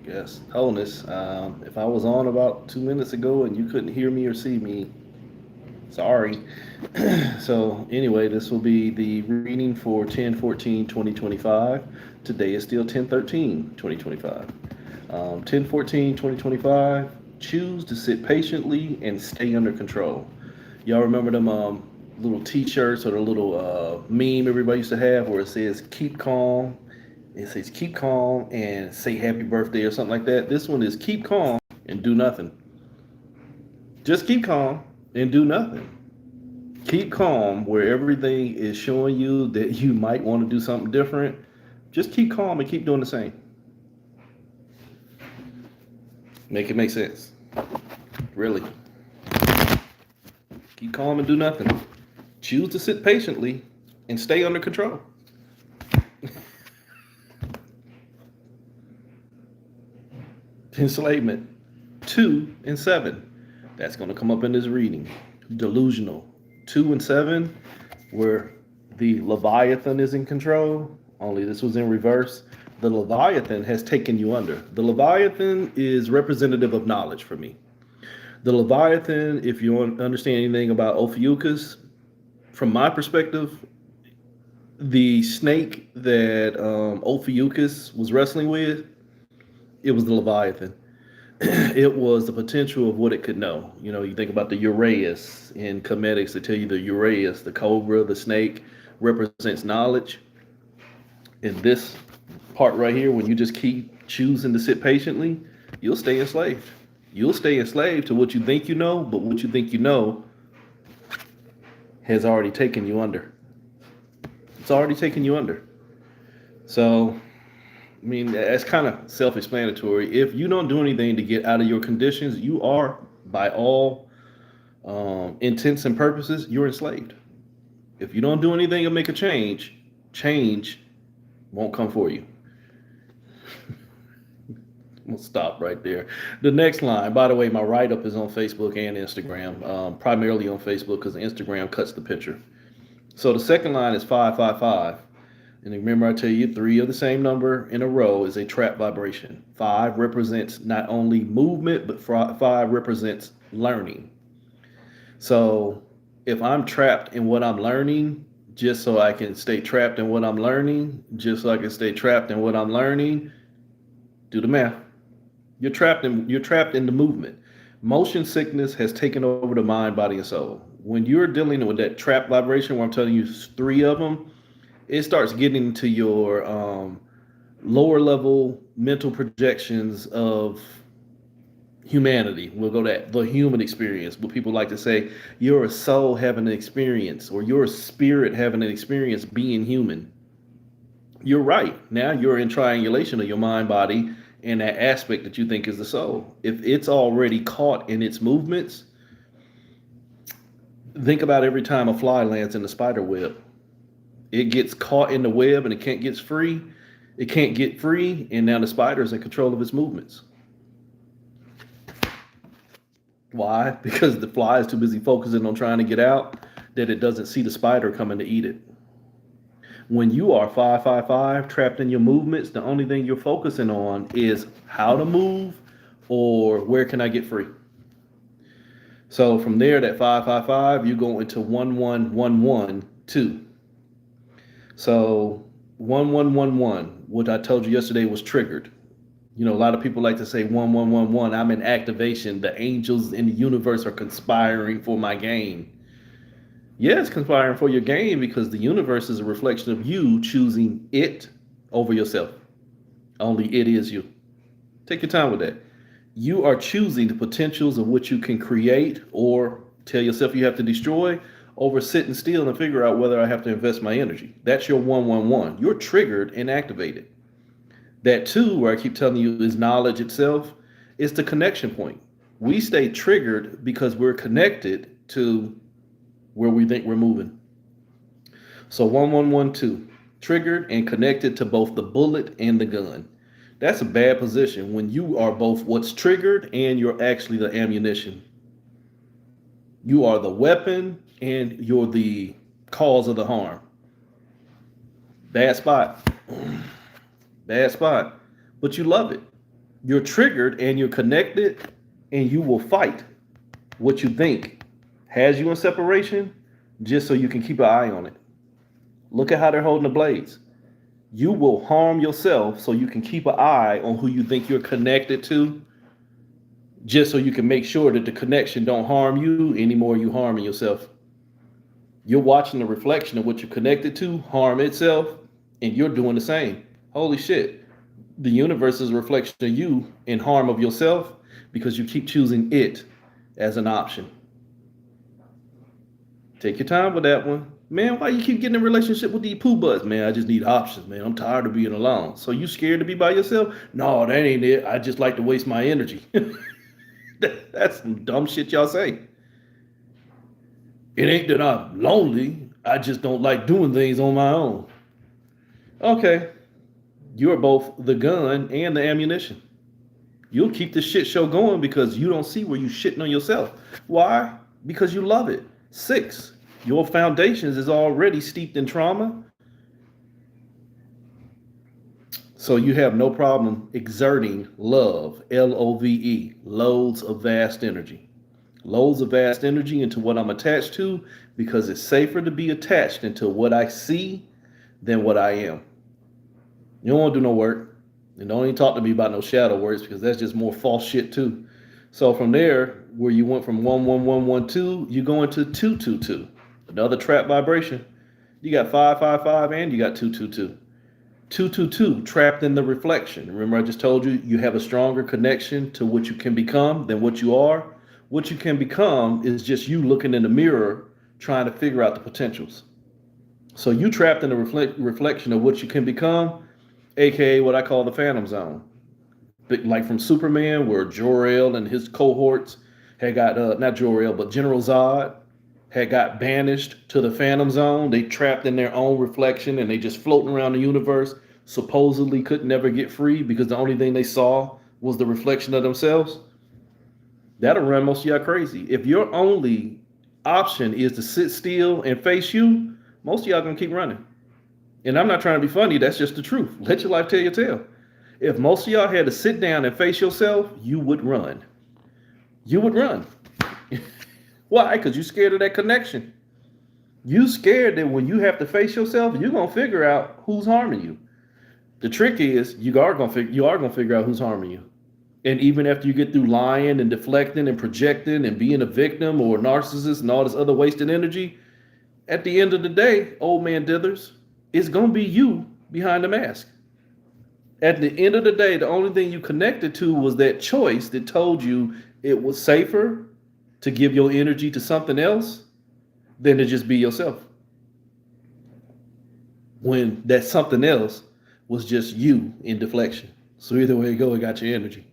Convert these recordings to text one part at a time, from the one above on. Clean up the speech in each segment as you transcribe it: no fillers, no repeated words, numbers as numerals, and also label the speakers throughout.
Speaker 1: Yes, wholeness. If I was on about 2 minutes ago and you couldn't hear me or see me, sorry. So, anyway, this will be the reading for 10/14/2025. Today is still 10/13/2025. 10/14/2025. Choose to sit patiently and stay under control. Y'all remember them little T-shirts or the little meme everybody used to have where it says "Keep calm." It says "Keep calm" and say "Happy Birthday" or something like that. This one is "Keep calm and do nothing." Just keep calm and do nothing. Keep calm where everything is showing you that you might want to do something different. Just keep calm and keep doing the same. Make it make sense. Really. Keep calm and do nothing. Choose to sit patiently and stay under control. Enslavement 2 and 7. That's going to come up in this reading. Delusional 2 and 7, where the Leviathan is in control, only this was in reverse. The Leviathan has taken you under. The Leviathan is representative of knowledge for me. The Leviathan, if you understand anything about Ophiuchus, from my perspective, the snake that Ophiuchus was wrestling with, it was the Leviathan. It was the potential of what it could know. You know, you think about the Uraeus in comedics, they tell you the Uraeus, the cobra, the snake, represents knowledge. In this part right here, when you just keep choosing to sit patiently, you'll stay enslaved. You'll stay enslaved to what you think you know, but what you think you know has already taken you under. It's already taken you under. So, I mean, that's kind of self explanatory. If you don't do anything to get out of your conditions, you are, by all intents and purposes, you're enslaved. If you don't do anything to make a change, change won't come for you. We'll stop right there. The next line, by the way, my write up is on Facebook and Instagram, primarily on Facebook because Instagram cuts the picture. So the second line is 555. And remember, I tell you, three of the same number in a row is a trap vibration. Five represents not only movement, but five represents learning. So if I'm trapped in what I'm learning, just so I can stay trapped in what I'm learning, just so I can stay trapped in what I'm learning, do the math. You're trapped in the movement. Motion sickness has taken over the mind, body, and soul. When you're dealing with that trap vibration, where I'm telling you three of them, it starts getting into your lower level mental projections of humanity. We'll go that the human experience. What people like to say, you're a soul having an experience, or you're a spirit having an experience being human. You're right. Now you're in triangulation of your mind, body, and that aspect that you think is the soul. If it's already caught in its movements, think about every time a fly lands in the spider web. It gets caught in the web and it can't get free. It can't get free, and now the spider is in control of its movements. Why? Because the fly is too busy focusing on trying to get out that it doesn't see the spider coming to eat it. When you are 555 trapped in your movements, the only thing you're focusing on is how to move or where can I get free. So from there, that 555, you go into 1111 2. So 1111, what I told you yesterday was triggered. You know, a lot of people like to say 1111, I'm in activation. The angels in the universe are conspiring for my gain. Yeah, it's conspiring for your gain because the universe is a reflection of you choosing it over yourself. Only it is you. Take your time with that. You are choosing the potentials of what you can create or tell yourself you have to destroy over sitting still and figure out whether I have to invest my energy. That's your 111. You're triggered and activated. That two, where I keep telling you, is knowledge itself, is the connection point. We stay triggered because we're connected to where we think we're moving. So 1112, triggered and connected to both the bullet and the gun. That's a bad position when you are both what's triggered and you're actually the ammunition. You are the weapon and you're the cause of the harm. Bad spot. Bad spot. But you love it. You're triggered and you're connected, and you will fight what you think has you in separation just so you can keep an eye on it. Look at how they're holding the blades. You will harm yourself so you can keep an eye on who you think you're connected to, just so you can make sure that the connection don't harm you anymore. You harming yourself. You're watching the reflection of what you're connected to harm itself, and you're doing the same. Holy shit. The universe is a reflection of you in harm of yourself because you keep choosing it as an option. Take your time with that one. Man, why you keep getting in a relationship with these poo butts? Man, I just need options, man. I'm tired of being alone. So you scared to be by yourself? No, that ain't it. I just like to waste my energy. That's some dumb shit y'all say. It ain't that I'm lonely. I just don't like doing things on my own. Okay. You're both the gun and the ammunition. You'll keep this shit show going because you don't see where you shitting on yourself. Why? Because you love it. 6, your foundations is already steeped in trauma. So you have no problem exerting love, Love, loads of vast energy. Loads of vast energy into what I'm attached to because it's safer to be attached into what I see than what I am. You don't want to do no work. And don't even talk to me about no shadow works because that's just more false shit too. So from there, where you went from 11112, you go into 222. Another trap vibration. You got 555 and you got 222. 222 trapped in the reflection. Remember I just told you you have a stronger connection to what you can become than what you are. What you can become is just you looking in the mirror trying to figure out the potentials. So you trapped in the reflection of what you can become, aka what I call the phantom zone. Like from Superman, where Jor-El and his cohorts had got, not Jor-El, but General Zod had got banished to the phantom zone. They trapped in their own reflection and they just floating around the universe, supposedly could never get free because the only thing they saw was the reflection of themselves. That'll run most of y'all crazy. If your only option is to sit still and face you, most of y'all gonna keep running. And I'm not trying to be funny, that's just the truth. Let your life tell your tale. If most of y'all had to sit down and face yourself, you would run. You would run. Why? Because you're scared of that connection. You scared that when you have to face yourself, you're gonna figure out who's harming you. The trick is you are gonna figure out who's harming you. And even after you get through lying and deflecting and projecting and being a victim or a narcissist and all this other wasted energy, at the end of the day, old man Dithers, it's gonna be you behind the mask. At the end of the day, the only thing you connected to was that choice that told you it was safer to give your energy to something else than to just be yourself. When that something else was just you in deflection. So either way you go, it got your energy.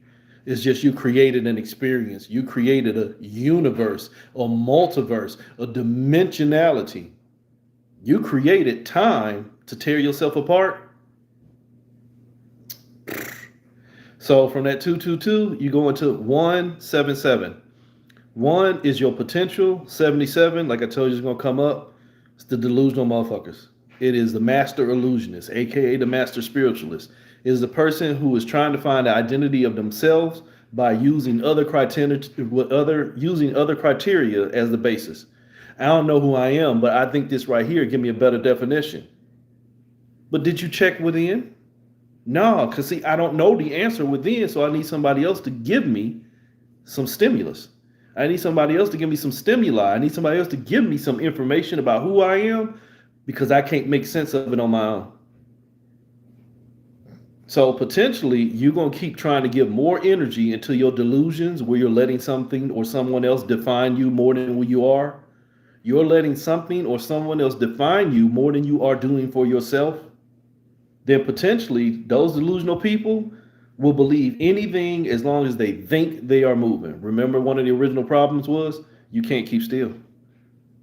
Speaker 1: It's just you created an experience. You created a universe, a multiverse, a dimensionality. You created time to tear yourself apart. So from that 222, you go into 177. 1 is your potential. 77, like I told you, is going to come up. It's the delusional motherfuckers. It is the master illusionist, aka the master spiritualist. It is the person who is trying to find the identity of themselves by using other criteria as the basis. I don't know who I am, but I think this right here give me a better definition. But did you check within? No, because see, I don't know the answer within, so I need somebody else to give me some stimulus. I need somebody else to give me some stimuli. I need somebody else to give me some information about who I am because I can't make sense of it on my own. So potentially, you're going to keep trying to give more energy into your delusions where you're letting something or someone else define you more than who you are. You're letting something or someone else define you more than you are doing for yourself. Then potentially, those delusional people will believe anything as long as they think they are moving. Remember, one of the original problems was you can't keep still.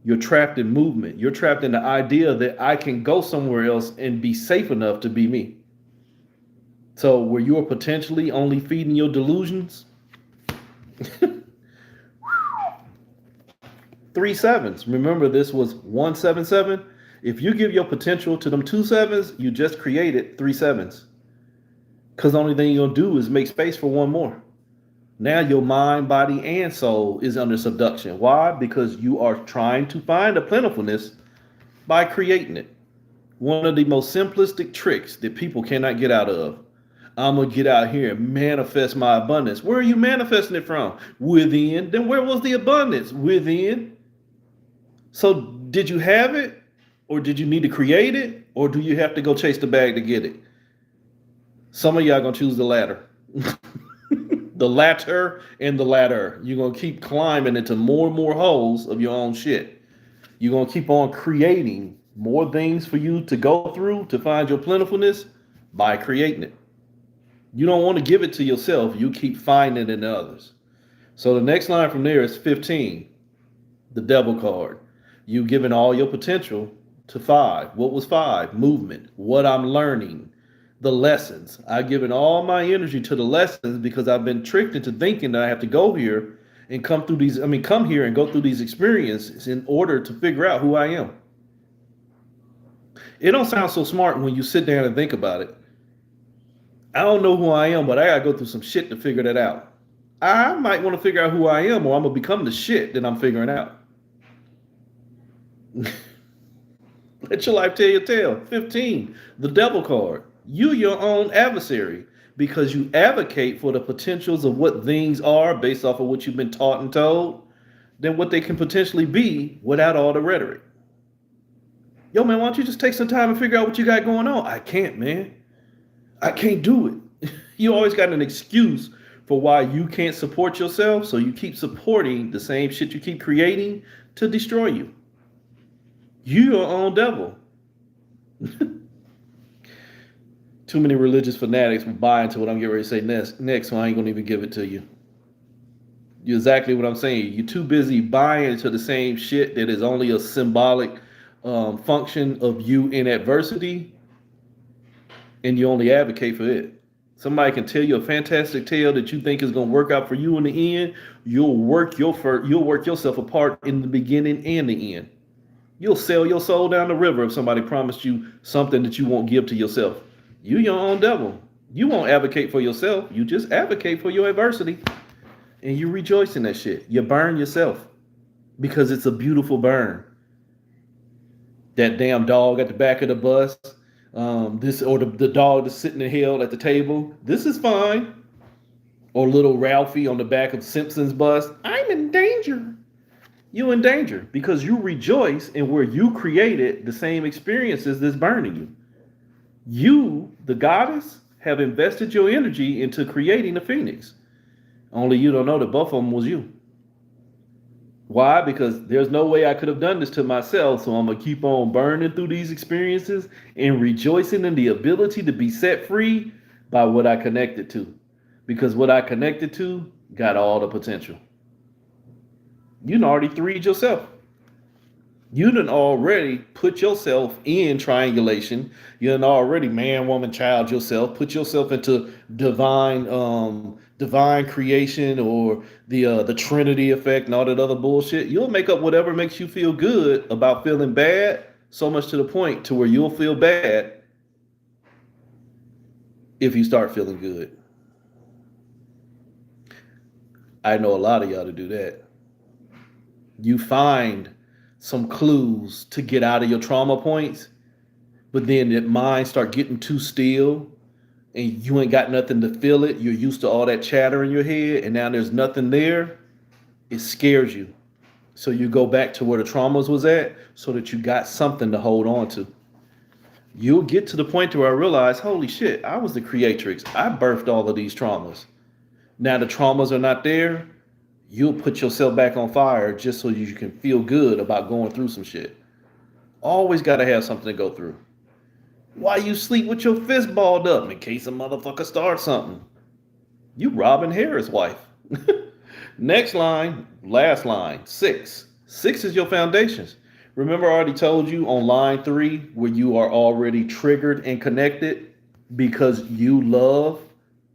Speaker 1: You're trapped in movement. You're trapped in the idea that I can go somewhere else and be safe enough to be me. So where you're potentially only feeding your delusions, 3 sevens. Remember, this was 177. If you give your potential to them 2 sevens, you just created 3 sevens. Because the only thing you'll do is make space for one more. Now your mind, body, and soul is under subduction. Why? Because you are trying to find a plentifulness by creating it. One of the most simplistic tricks that people cannot get out of. I'm going to get out here and manifest my abundance. Where are you manifesting it from? Within. Then where was the abundance? Within. So did you have it? Or did you need to create it? Or do you have to go chase the bag to get it? Some of y'all going to choose the latter. The latter and the ladder. You're going to keep climbing into more and more holes of your own shit. You're going to keep on creating more things for you to go through to find your plentifulness by creating it. You don't want to give it to yourself. You keep finding it in others. So the next line from there is 15, the devil card. You giving all your potential to 5. What was 5? Movement. What I'm learning. The lessons. I've given all my energy to the lessons because I've been tricked into thinking that I have to go here and come here and go through these experiences in order to figure out who I am. It don't sound so smart when you sit down and think about it. I don't know who I am, but I gotta go through some shit to figure that out. I might want to figure out who I am, or I'm gonna become the shit that I'm figuring out. Let your life tell your tale. 15, the devil card. You your own adversary because you advocate for the potentials of what things are based off of what you've been taught and told, than what they can potentially be without all the rhetoric. Yo, man, why don't you just take some time and figure out what you got going on? I can't, man. I can't do it. You always got an excuse for why you can't support yourself, so you keep supporting the same shit you keep creating to destroy you. You your own devil. Too many religious fanatics will buy into what I'm getting ready to say next, so I ain't gonna even give it to you. You're exactly what I'm saying. You're too busy buying into the same shit that is only a symbolic function of you in adversity, and you only advocate for it. Somebody can tell you a fantastic tale that you think is going to work out for you in the end. You'll work yourself apart in the beginning and the end. You'll sell your soul down the river if somebody promised you something that you won't give to yourself. You your own devil. You won't advocate for yourself. You just advocate for your adversity, and you rejoice in that shit. You burn yourself because it's a beautiful burn. That damn dog at the back of the bus, the dog that's sitting in hell at the table. This is fine. Or little Ralphie on the back of Simpson's bus. I'm in danger. You in danger because you rejoice in where you created the same experiences that's burning you. You, the goddess, have invested your energy into creating the phoenix. Only you don't know that both of them was you. Why? Because there's no way I could have done this to myself, so I'm going to keep on burning through these experiences and rejoicing in the ability to be set free by what I connected to. Because what I connected to got all the potential. You done already threed yourself. You done already put yourself in triangulation. You done already man, woman, child yourself. Put yourself into divine creation or the Trinity effect and all that other bullshit. You'll make up whatever makes you feel good about feeling bad, so much to the point to where you'll feel bad if you start feeling good. I know a lot of y'all to do that. You find some clues to get out of your trauma points, but then that mind start getting too still and you ain't got nothing to feel it. You're used to all that chatter in your head and now there's nothing there. It scares you. So you go back to where the traumas was at so that you got something to hold on to. You'll get to the point where I realize, holy shit, I was the creatrix. I birthed all of these traumas. Now the traumas are not there. You'll put yourself back on fire just so you can feel good about going through some shit. Always got to have something to go through. Why you sleep with your fist balled up in case a motherfucker starts something? You Robin Harris' wife. Next line, last line, 6. 6 is your foundations. Remember I already told you on line 3 where you are already triggered and connected because you love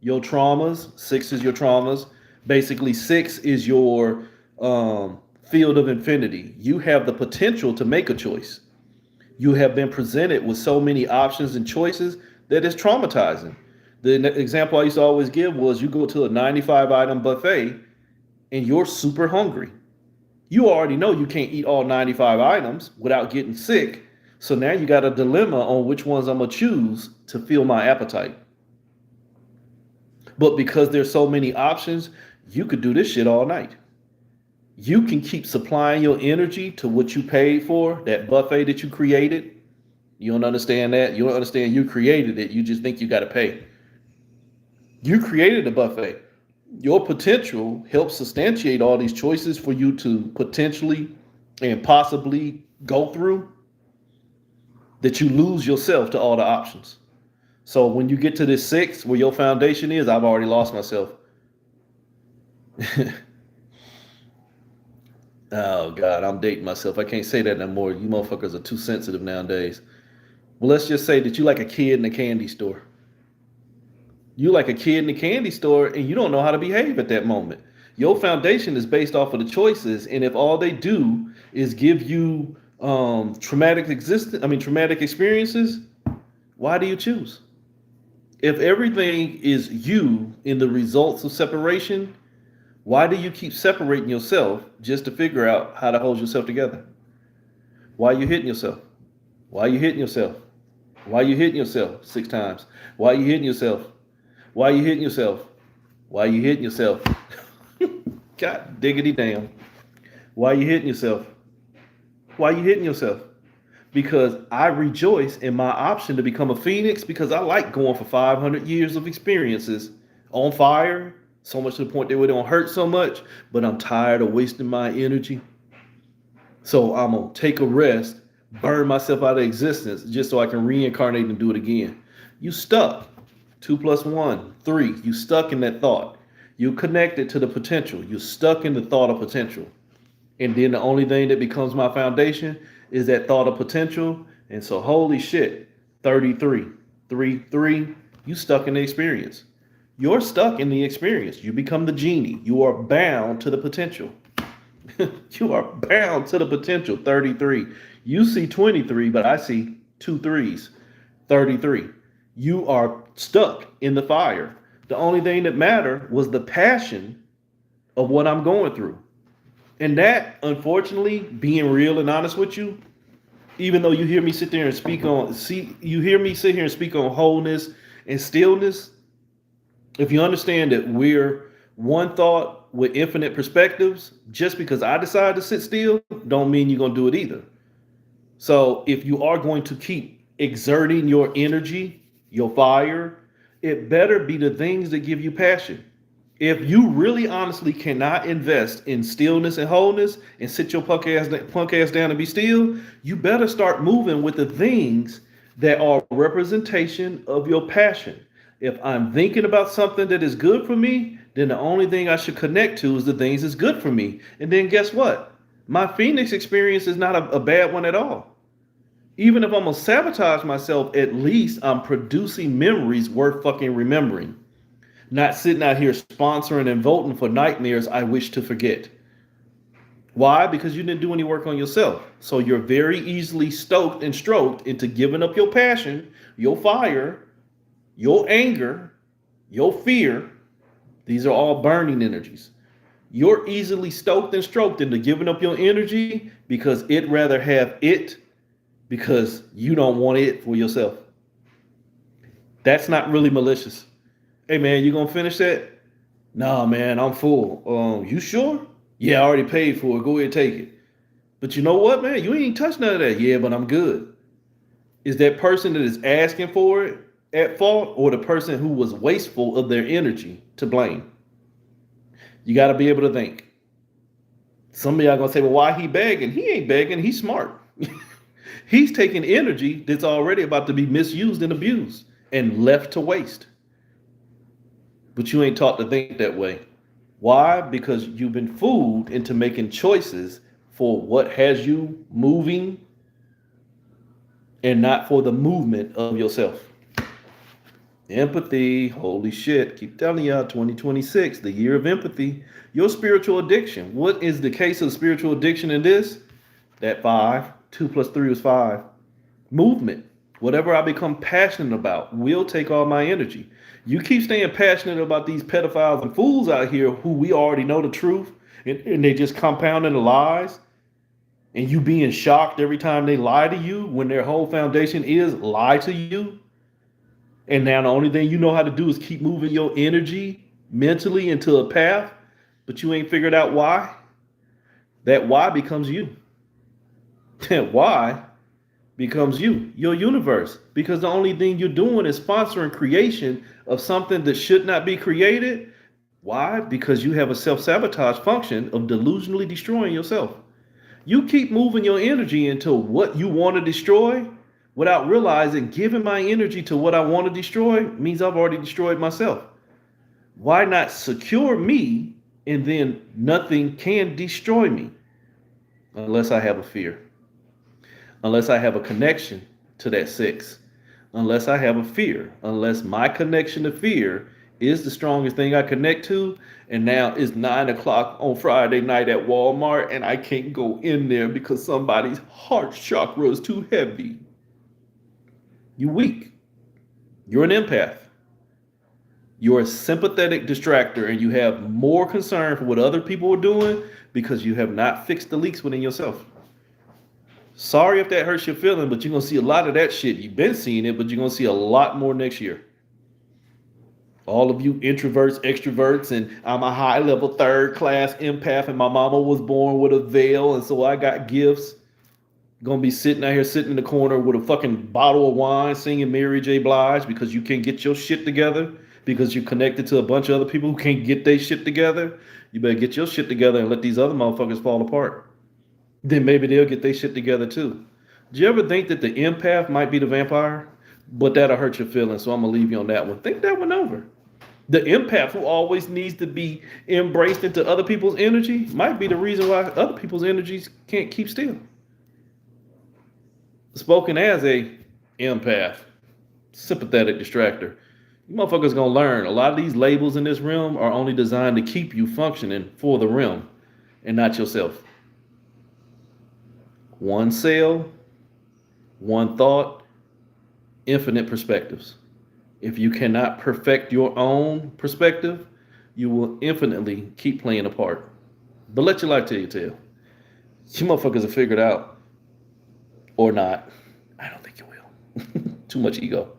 Speaker 1: your traumas. 6 is your traumas. Basically, 6 is your field of infinity. You have the potential to make a choice. You have been presented with so many options and choices that it's traumatizing. The example I used to always give was you go to a 95 item buffet and you're super hungry. You already know you can't eat all 95 items without getting sick. So now you got a dilemma on which ones I'm going to choose to fill my appetite. But because there's so many options, you could do this shit all night. You can keep supplying your energy to what you paid for, that buffet that you created. You don't understand that. You don't understand you created it. You just think you got to pay. You created a buffet. Your potential helps substantiate all these choices for you to potentially and possibly go through, that you lose yourself to all the options. So when you get to this 6 where your foundation is, I've already lost myself. Oh God, I'm dating myself. I can't say that no more. You motherfuckers are too sensitive nowadays. Well, let's just say that you like a kid in a candy store. You like a kid in a candy store and you don't know how to behave at that moment. Your foundation is based off of the choices, and if all they do is give you traumatic experiences, why do you choose? If everything is you in the results of separation, why do you keep separating yourself just to figure out how to hold yourself together? Why are you hitting yourself? Why are you hitting yourself? Why are you hitting yourself 6 times? Why are you hitting yourself? Why are you hitting yourself? Why are you hitting yourself? God diggity damn. Why are you hitting yourself? Why are you hitting yourself? Because I rejoice in my option to become a phoenix, because I like going for 500 years of experiences on fire, so much to the point that it don't hurt so much, but I'm tired of wasting my energy. So I'm going to take a rest, burn myself out of existence just so I can reincarnate and do it again. You stuck. 2 + 1, 3. You stuck in that thought. You connected to the potential. You stuck in the thought of potential. And then the only thing that becomes my foundation is that thought of potential. And so, holy shit, 33, 3, 3, you stuck in the experience. You're stuck in the experience. You become the genie. You are bound to the potential. You are bound to the potential, 33. You see 23, but I see 2 3s, 33. You are stuck in the fire. The only thing that mattered was the passion of what I'm going through. And that, unfortunately, being real and honest with you, even though you hear me sit there and sit here and speak on wholeness and stillness, if you understand that we're one thought with infinite perspectives, just because I decide to sit still, don't mean you're going to do it either. So if you are going to keep exerting your energy, your fire, it better be the things that give you passion. If you really honestly cannot invest in stillness and wholeness and sit your punk ass down and be still, you better start moving with the things that are representation of your passion. If I'm thinking about something that is good for me, then the only thing I should connect to is the things that's good for me. And then guess what? My Phoenix experience is not a bad one at all. Even if I'm gonna sabotage myself, at least I'm producing memories worth fucking remembering. Not sitting out here sponsoring and voting for nightmares I wish to forget. Why? Because you didn't do any work on yourself. So you're very easily stoked and stroked into giving up your passion, your fire, your anger, your fear. These are all burning energies. You're easily stoked and stroked into giving up your energy because it'd rather have it, because you don't want it for yourself. That's not really malicious. Hey man, you gonna finish that? Nah man, I'm full. You sure? Yeah, I already paid for it. Go ahead and take it. But you know what, man? You ain't touched none of that. Yeah, but I'm good. Is that person that is asking for it at fault, or the person who was wasteful of their energy to blame? You got to be able to think. Some of y'all gonna say, well, why he begging? He ain't begging. He's smart. He's taking energy that's already about to be misused and abused and left to waste. But you ain't taught to think that way. Why? Because you've been fooled into making choices for what has you moving and not for the movement of yourself. Empathy, holy shit. Keep telling y'all, 2026, the year of empathy. Your spiritual addiction. What is the case of spiritual addiction in this? That 5, 2 + 3 was 5. Movement. Whatever I become passionate about will take all my energy. You keep staying passionate about these pedophiles and fools out here who we already know the truth, and they just compounding the lies, and you being shocked every time they lie to you when their whole foundation is lie to you. And now the only thing you know how to do is keep moving your energy mentally into a path, but you ain't figured out why. That why becomes you. That why becomes you, your universe. Because the only thing you're doing is sponsoring creation of something that should not be created. Why? Because you have a self sabotage function of delusionally destroying yourself. You keep moving your energy into what you want to destroy without realizing giving my energy to what I want to destroy means I've already destroyed myself. Why not secure me and then nothing can destroy me unless I have a fear, unless I have a connection to that sex, unless I have a fear, unless my connection to fear is the strongest thing I connect to. And now it's 9 o'clock on Friday night at Walmart and I can't go in there because somebody's heart chakra is too heavy. You weak. You're an empath. You're a sympathetic distractor and you have more concern for what other people are doing because you have not fixed the leaks within yourself. Sorry if that hurts your feeling, but you're going to see a lot of that shit. You've been seeing it, but you're going to see a lot more next year. All of you introverts, extroverts, and I'm a high level third class empath and my mama was born with a veil and so I got gifts. Gonna be sitting out here, sitting in the corner with a fucking bottle of wine, singing Mary J. Blige because you can't get your shit together, because you're connected to a bunch of other people who can't get their shit together. You better get your shit together and let these other motherfuckers fall apart. Then maybe they'll get their shit together too. Do you ever think that the empath might be the vampire? But that'll hurt your feelings, so I'm gonna leave you on that one. Think that one over. The empath who always needs to be embraced into other people's energy might be the reason why other people's energies can't keep still. Spoken as a empath, sympathetic distractor. You motherfuckers gonna learn a lot of these labels in this realm are only designed to keep you functioning for the realm and not yourself. One cell, one thought, infinite perspectives. If you cannot perfect your own perspective, you will infinitely keep playing a part. But let your life tell you tale. You motherfuckers have figured out. Or not. I don't think you will. Too much ego.